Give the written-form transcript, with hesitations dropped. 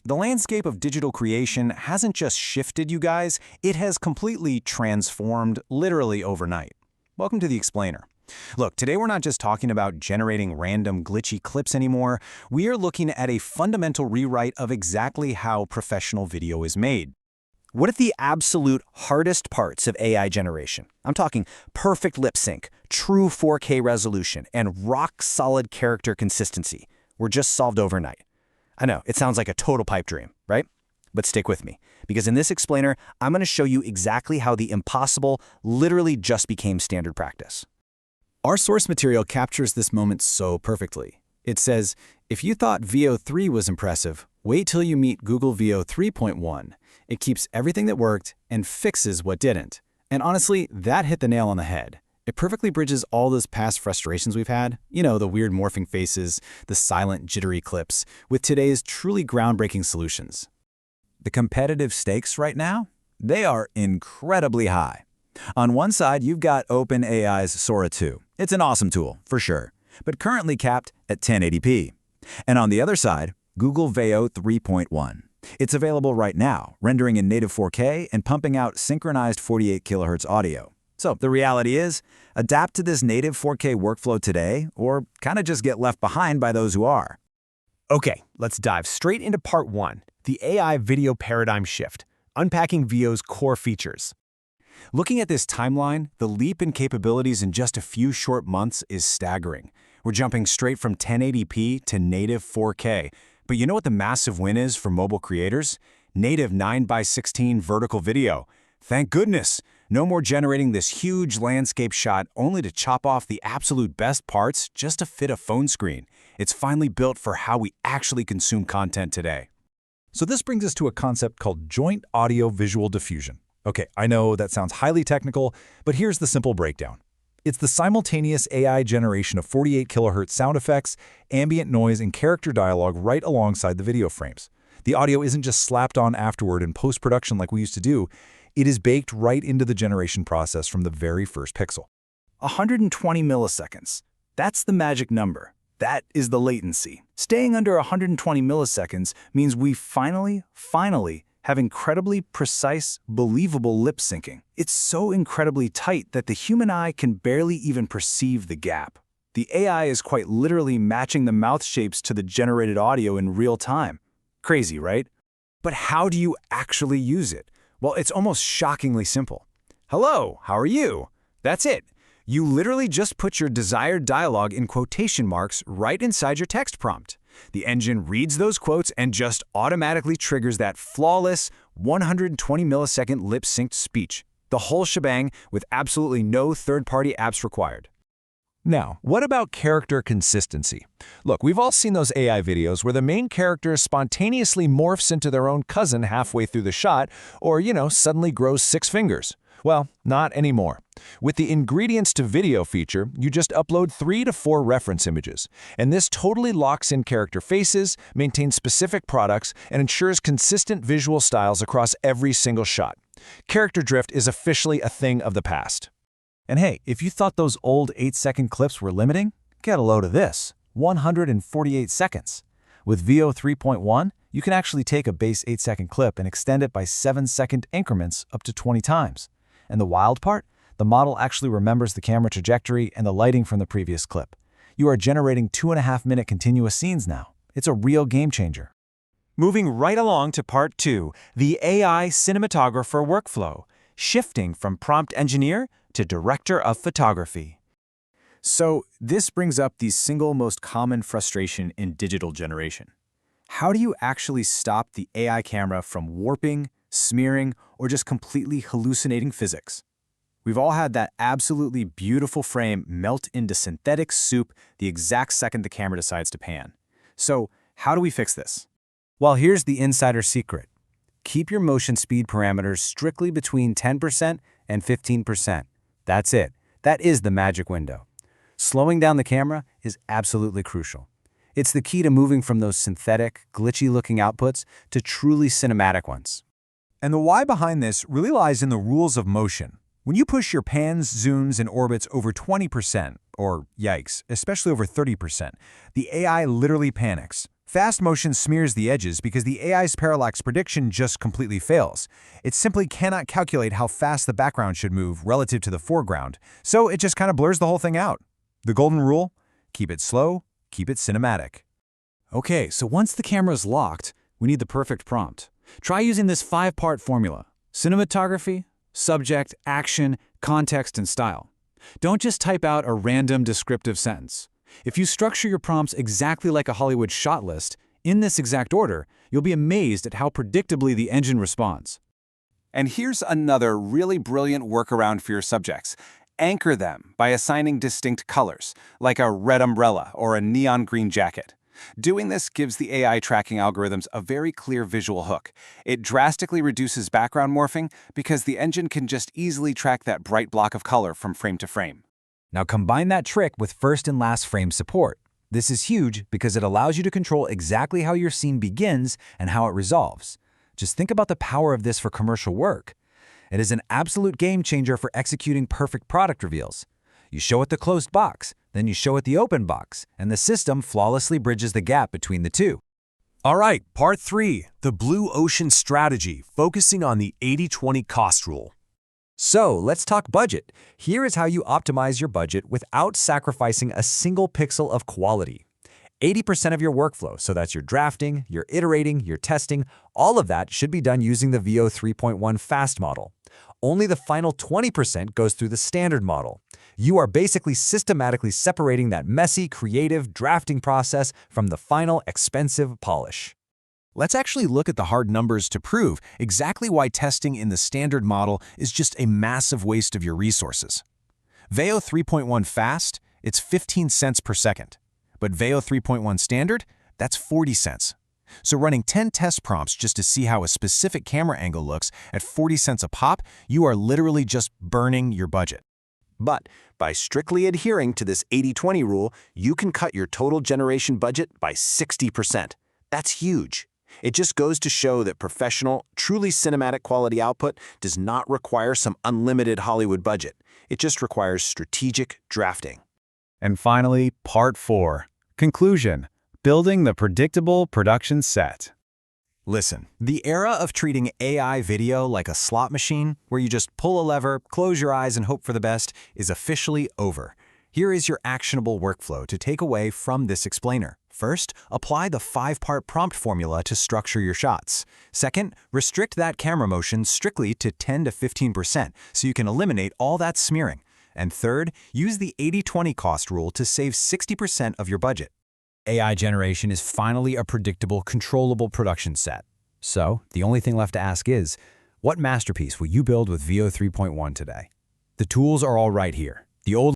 The landscape of digital creation hasn't just shifted, you guys, it has completely transformed, literally overnight. Welcome to The Explainer. Look, today we're not just talking about generating random glitchy clips anymore, we are looking at a fundamental rewrite of exactly how professional video is made. What if the absolute hardest parts of AI generation? I'm talking perfect lip sync, true 4K resolution, and rock-solid character consistency were just solved overnight. I know, it sounds like a total pipe dream, right? But stick with me, because in this explainer, I'm going to show you exactly how the impossible literally just became standard practice. Our source material captures this moment so perfectly. It says, if you thought Veo 3 was impressive, wait till you meet Google Veo 3.1. It keeps everything that worked and fixes what didn't. And honestly, that hit the nail on the head. It perfectly bridges all those past frustrations we've had, you know, the weird morphing faces, the silent, jittery clips, with today's truly groundbreaking solutions. The competitive stakes right now? They are incredibly high. On one side, you've got OpenAI's Sora 2. It's an awesome tool, for sure, but currently capped at 1080p. And on the other side, Google Veo 3.1. It's available right now, rendering in native 4K and pumping out synchronized 48 kHz audio. So the reality is, adapt to this native 4K workflow today, or kind of just get left behind by those who are. Okay, let's dive straight into part 1, the AI video paradigm shift, unpacking Veo's core features. Looking at this timeline, the leap in capabilities in just a few short months is staggering. We're jumping straight from 1080p to native 4K. But you know what the massive win is for mobile creators? Native 9:16 vertical video. Thank goodness! No more generating this huge landscape shot only to chop off the absolute best parts just to fit a phone screen. It's finally built for how we actually consume content today. So this brings us to a concept called joint audio-visual diffusion. Okay, I know that sounds highly technical, but here's the simple breakdown. It's the simultaneous AI generation of 48 kHz sound effects, ambient noise, and character dialogue right alongside the video frames. The audio isn't just slapped on afterward in post-production like we used to do. It is baked right into the generation process from the very first pixel. 120 milliseconds. That's the magic number. That is the latency. Staying under 120 milliseconds means we finally have incredibly precise, believable lip syncing. It's so incredibly tight that the human eye can barely even perceive the gap. The AI is quite literally matching the mouth shapes to the generated audio in real time. Crazy, right? But how do you actually use it? Well, it's almost shockingly simple. Hello, how are you? That's it. You literally just put your desired dialogue in quotation marks right inside your text prompt. The engine reads those quotes and just automatically triggers that flawless 120 millisecond lip-synced speech. The whole shebang with absolutely no third-party apps required. Now, what about character consistency? Look, we've all seen those AI videos where the main character spontaneously morphs into their own cousin halfway through the shot, or, suddenly grows 6 fingers. Well, not anymore. With the Ingredients to Video feature, you just upload 3 to 4 reference images, and this totally locks in character faces, maintains specific products, and ensures consistent visual styles across every single shot. Character drift is officially a thing of the past. And hey, if you thought those old 8-second clips were limiting, get a load of this, 148 seconds. With Veo 3.1, you can actually take a base 8-second clip and extend it by 7-second increments up to 20 times. And the wild part? The model actually remembers the camera trajectory and the lighting from the previous clip. You are generating 2.5-minute continuous scenes now. It's a real game changer. Moving right along to part 2, the AI Cinematographer workflow, shifting from prompt engineer to director of photography. So this brings up the single most common frustration in digital generation. How do you actually stop the AI camera from warping, smearing, or just completely hallucinating physics? We've all had that absolutely beautiful frame melt into synthetic soup the exact second the camera decides to pan. So how do we fix this? Well, here's the insider secret. Keep your motion speed parameters strictly between 10% and 15%. That's it. That is the magic window. Slowing down the camera is absolutely crucial. It's the key to moving from those synthetic, glitchy-looking outputs to truly cinematic ones. And the why behind this really lies in the rules of motion. When you push your pans, zooms, and orbits over 20%, or yikes, especially over 30%, the AI literally panics. Fast motion smears the edges because the AI's parallax prediction just completely fails. It simply cannot calculate how fast the background should move relative to the foreground, so it just kind of blurs the whole thing out. The golden rule? Keep it slow, keep it cinematic. Okay, so once the camera's locked, we need the perfect prompt. Try using this 5-part formula: cinematography, subject, action, context, and style. Don't just type out a random descriptive sentence. If you structure your prompts exactly like a Hollywood shot list, in this exact order, you'll be amazed at how predictably the engine responds. And here's another really brilliant workaround for your subjects. Anchor them by assigning distinct colors, like a red umbrella or a neon green jacket. Doing this gives the AI tracking algorithms a very clear visual hook. It drastically reduces background morphing because the engine can just easily track that bright block of color from frame to frame. Now combine that trick with first and last frame support. This is huge because it allows you to control exactly how your scene begins and how it resolves. Just think about the power of this for commercial work. It is an absolute game changer for executing perfect product reveals. You show it the closed box, then you show it the open box, and the system flawlessly bridges the gap between the two. All right, part 3, the blue ocean strategy, focusing on the 80-20 cost rule. So let's talk budget. Here is how you optimize your budget without sacrificing a single pixel of quality. 80% of your workflow, so that's your drafting, your iterating, your testing, all of that should be done using the Veo 3.1 fast model. Only the final 20% goes through the standard model. You are basically systematically separating that messy, creative drafting process from the final, expensive polish. Let's actually look at the hard numbers to prove exactly why testing in the standard model is just a massive waste of your resources. Veo 3.1 Fast, it's 15 cents per second. But Veo 3.1 Standard, that's 40 cents. So running 10 test prompts just to see how a specific camera angle looks at 40 cents a pop, you are literally just burning your budget. But by strictly adhering to this 80-20 rule, you can cut your total generation budget by 60%. That's huge. It just goes to show that professional, truly cinematic quality output does not require some unlimited Hollywood budget. It just requires strategic drafting. And finally, part 4. Conclusion: building the predictable production set. Listen, the era of treating AI video like a slot machine, where you just pull a lever, close your eyes, and hope for the best, is officially over. Here is your actionable workflow to take away from this explainer. First, apply the 5-part prompt formula to structure your shots. Second, restrict that camera motion strictly to 10 to 15% so you can eliminate all that smearing. And third, use the 80-20 cost rule to save 60% of your budget. AI generation is finally a predictable, controllable production set. So, the only thing left to ask is, what masterpiece will you build with Veo 3.1 today? The tools are all right here. The old